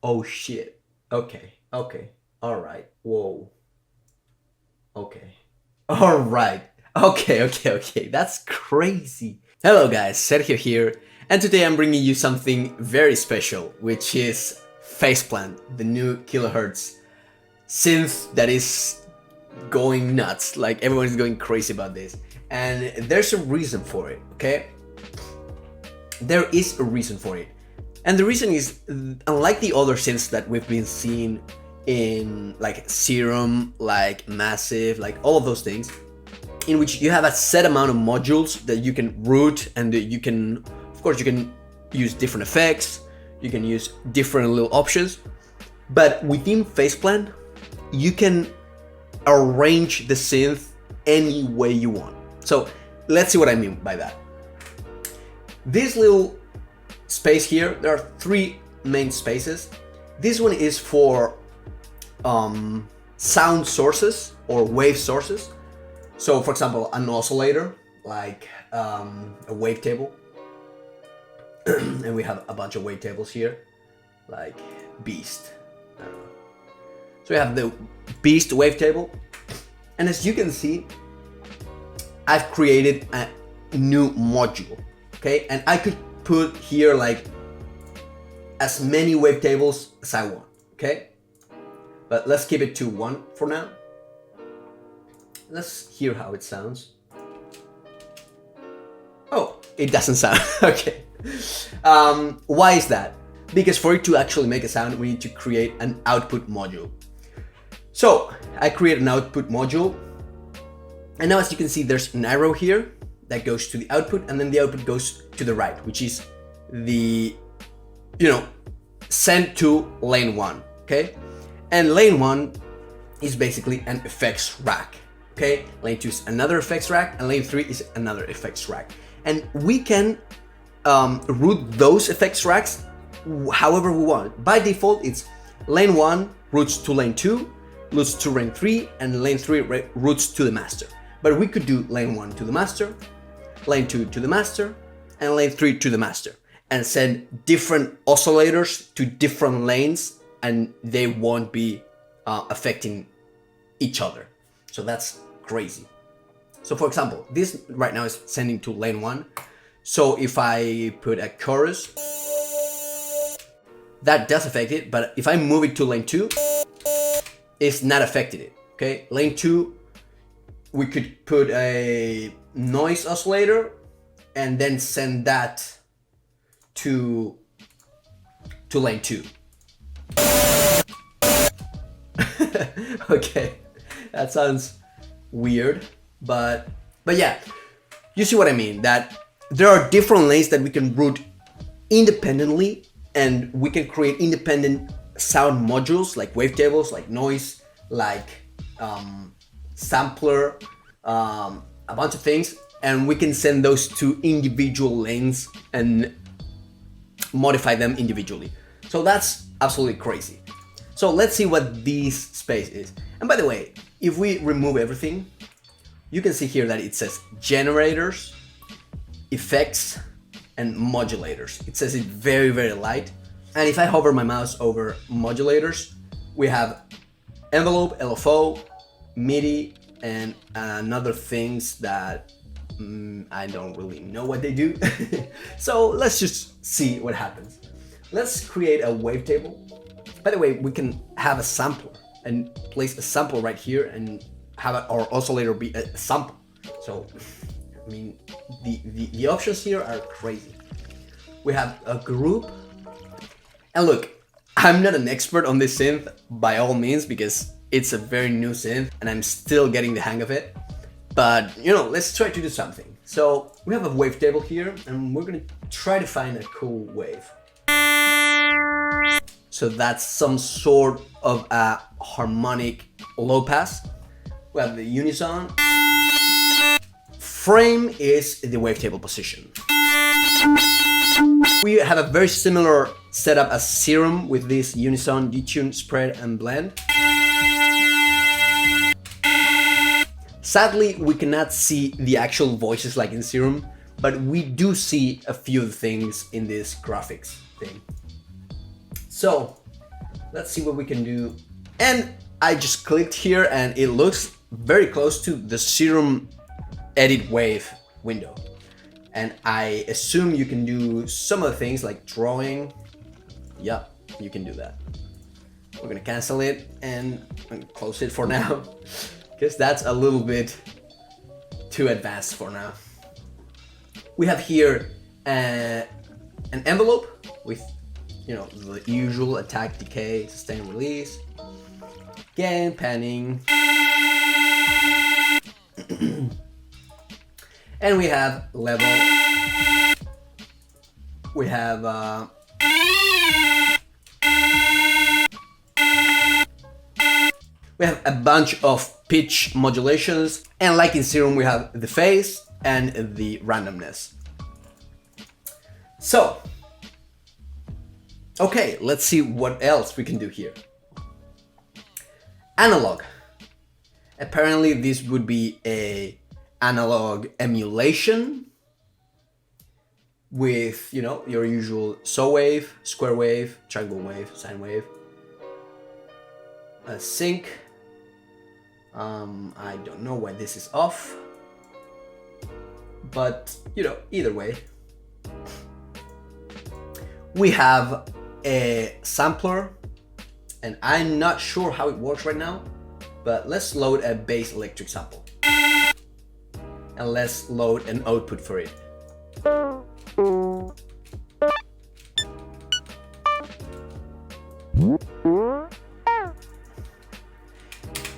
Oh shit. Okay, okay. Alright. Whoa. Okay. Alright. Okay. That's crazy. Hello guys, Sergio here, and today I'm bringing you something very special, which is Phase Plant, the new Kilohearts synth that is going nuts. Like, everyone is going crazy about this. And there's a reason for it, okay? There is a reason for it. And the reason is, unlike the other synths that we've been seeing in like Serum, like Massive, like all of those things, in which you have a set amount of modules that you can root, and you can, of course, you can use different effects, you can use different little options, but within Phase Plant, you can arrange the synth any way you want. So let's see what I mean by that. This little space here, there are three main spaces. This one is for sound sources or wave sources. So for example, an oscillator, like a wavetable. And we have a bunch of wavetables here, like Beast. I don't know. So we have the Beast wavetable. And as you can see, I've created a new module, okay? And I could put here like as many wavetables as I want, okay? But let's keep it to one for now. Let's hear how it sounds. Oh, it doesn't sound. Okay. Why is that? Because for it to actually make a sound, we need to create an output module. So I create an output module, and now as you can see, there's an arrow here that goes to the output, and then the output goes to the right, which is the, sent to lane 1, okay? And lane 1 is basically an effects rack, okay? Lane 2 is another effects rack, and lane 3 is another effects rack. And we can route those effects racks however we want. By default, it's lane 1 routes to lane 2, routes to lane 3, and lane 3 routes to the master. But we could do lane 1 to the master, lane 2 to the master, and lane 3 to the master, and send different oscillators to different lanes, and they won't be affecting each other. So that's crazy. So for example, this right now is sending to lane 1. So if I put a chorus, that does affect it, but if I move it to lane 2, it's not affecting it, okay? Lane 2, we could put a noise oscillator and then send that to lane 2. Okay, that sounds weird, but yeah, you see what I mean, that there are different lanes that we can route independently, and we can create independent sound modules like wavetables, like noise, like sampler, a bunch of things, and we can send those to individual lanes and modify them individually. So that's absolutely crazy. So let's see what this space is. And by the way, if we remove everything, you can see here that it says generators, effects, and modulators. It says it very, very light. And if I hover my mouse over modulators, we have envelope, LFO, MIDI, and another things that I don't really know what they do. So let's just see what happens. Let's create a wavetable. By the way, we can have a sampler and place a sample right here and have our oscillator be a sample. So, I mean, the options here are crazy. We have a group. And look, I'm not an expert on this synth by all means, because it's a very new synth and I'm still getting the hang of it. But, let's try to do something. So we have a wavetable here, and we're gonna try to find a cool wave. So that's some sort of a harmonic low pass. We have the unison. Frame is the wavetable position. We have a very similar setup as Serum with this unison, detune, spread, and blend. Sadly, we cannot see the actual voices like in Serum, but we do see a few things in this graphics thing. So let's see what we can do. And I just clicked here and it looks very close to the Serum edit wave window. And I assume you can do some of the things like drawing. Yeah, you can do that. We're gonna cancel it and close it for now, because that's a little bit too advanced for now. We have here an envelope with, you know, the usual attack, decay, sustain, release, gain, panning. And we have level. We have a bunch of pitch modulations, and like in Serum we have the phase and the randomness. So, okay, let's see what else we can do here. Analog. Apparently this would be a analog emulation with, you know, your usual saw wave, square wave, triangle wave, sine wave, a sync. I don't know why this is off, but you know, either way. We have a sampler, and I'm not sure how it works right now, but let's load a bass electric sample. And let's load an output for it.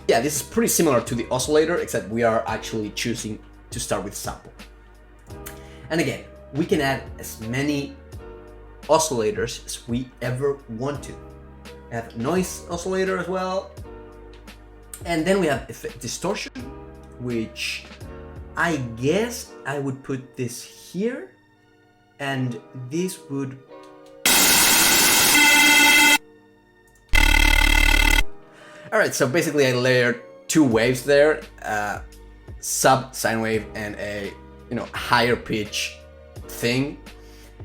Yeah, this is pretty similar to the oscillator, except we are actually choosing to start with sample. And again, we can add as many oscillators as we ever want to. We have noise oscillator as well. And then we have effect distortion, which I guess I would put this here, and this would... Alright, so basically I layered two waves there, sub sine wave and a, you know, higher pitch thing,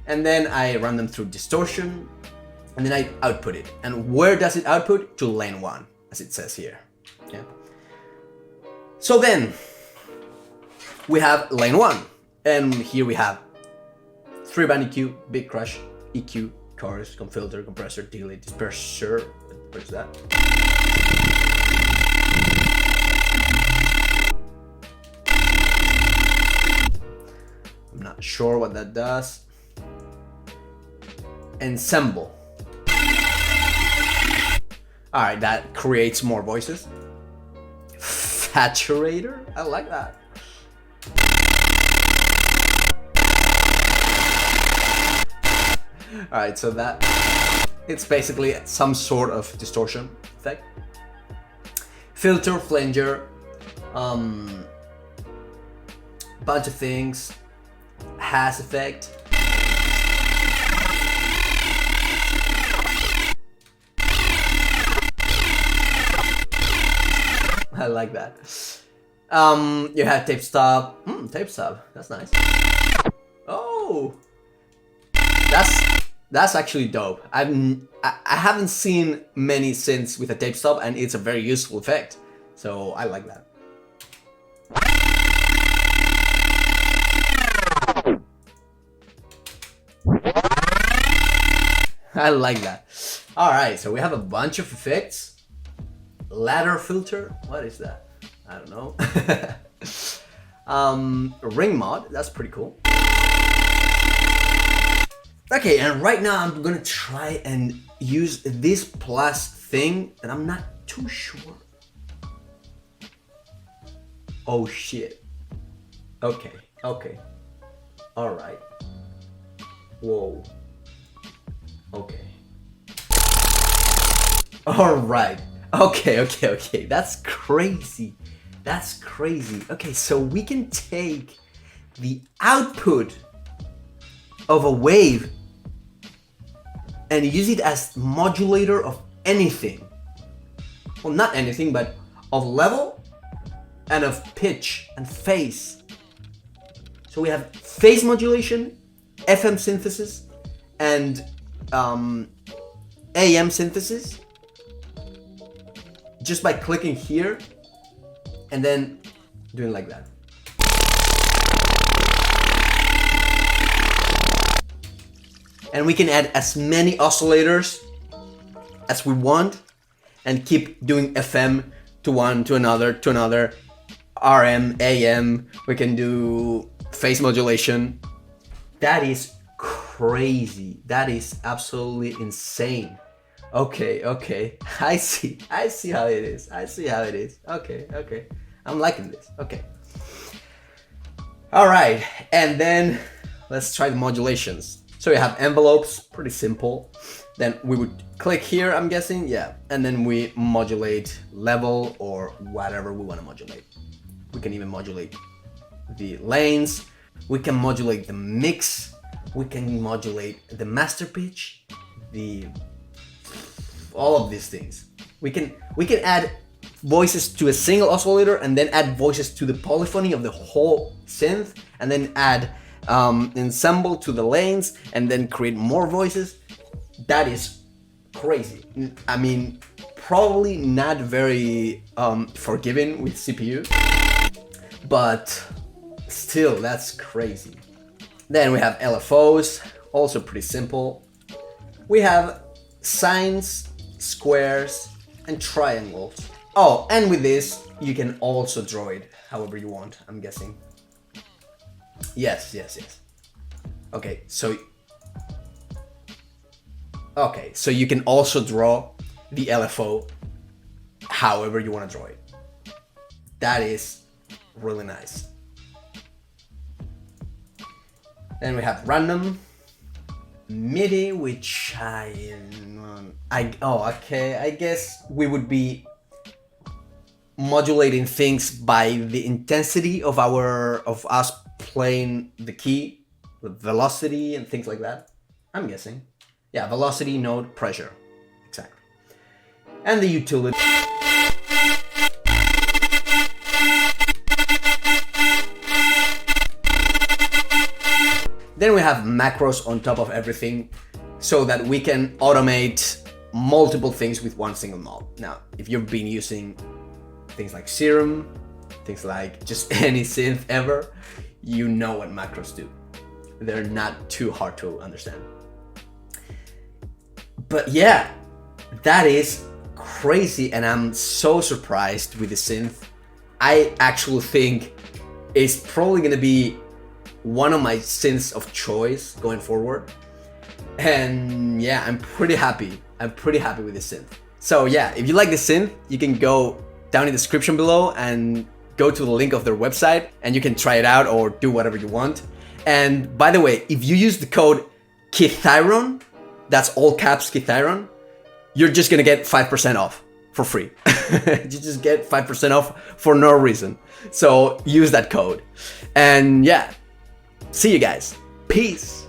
and then I run them through distortion, and then I output it. And where does it output? To lane 1, as it says here. Yeah. So then we have lane 1, and here we have 3-band EQ, big crush, EQ, chorus, filter, compressor, delay, disperser. Where's that? I'm not sure what that does. Ensemble. Alright, that creates more voices. Saturator? I like that. Alright, so that... it's basically some sort of distortion effect. Filter, flanger, bunch of things. Has effect. I like that. You have tape stop. Tape stop. That's nice. Oh, that's actually dope. I haven't seen many synths with a tape stop, and it's a very useful effect. So I like that. I like that. All right, so we have a bunch of effects. Ladder filter, what is that? I don't know. Ring mod, that's pretty cool. Okay, and right now I'm gonna try and use this plus thing, and I'm not too sure. Oh shit. Okay, okay. All right. Whoa. Okay. All right. Okay. That's crazy. That's crazy. Okay, so we can take the output of a wave and use it as modulator of anything. Well, not anything, but of level and of pitch and phase. So we have phase modulation, FM synthesis, and AM synthesis, just by clicking here and then doing like that. And we can add as many oscillators as we want and keep doing FM to one, to another, RM, AM. We can do phase modulation. That is crazy. That is absolutely insane. Okay, I see how it is. Okay. I'm liking this. Okay. All right, and then let's try the modulations. So we have envelopes, pretty simple. Then we would click here, I'm guessing, yeah. And then we modulate level or whatever we want to modulate. We can even modulate the lanes. We can modulate the mix. We can modulate the master pitch, all of these things. We can add voices to a single oscillator and then add voices to the polyphony of the whole synth, and then add ensemble to the lanes, and then create more voices. That is crazy. I mean, probably not very forgiving with CPU, but still, that's crazy. Then we have LFOs, also pretty simple. We have sines, squares, and triangles. Oh, and with this, you can also draw it however you want, I'm guessing. Yes. Okay, so you can also draw the LFO however you want to draw it. That is really nice. Then we have random, MIDI, which I guess we would be modulating things by the intensity of us playing the key, the velocity and things like that. I'm guessing. Yeah, velocity, note, pressure. Exactly. And the utility. Then we have macros on top of everything so that we can automate multiple things with one single knob. Now, if you've been using things like Serum, things like just any synth ever, you know what macros do. They're not too hard to understand. But yeah, that is crazy, and I'm so surprised with the synth. I actually think it's probably gonna be one of my synths of choice going forward. And yeah, I'm pretty happy with the synth. So yeah, if you like the synth, you can go down in the description below and go to the link of their website and you can try it out or do whatever you want. And by the way, if you use the code Kithairon, that's all caps Kithairon, you're just gonna get 5% off for free. You just get 5% off for no reason. So use that code. And yeah, see you guys. Peace.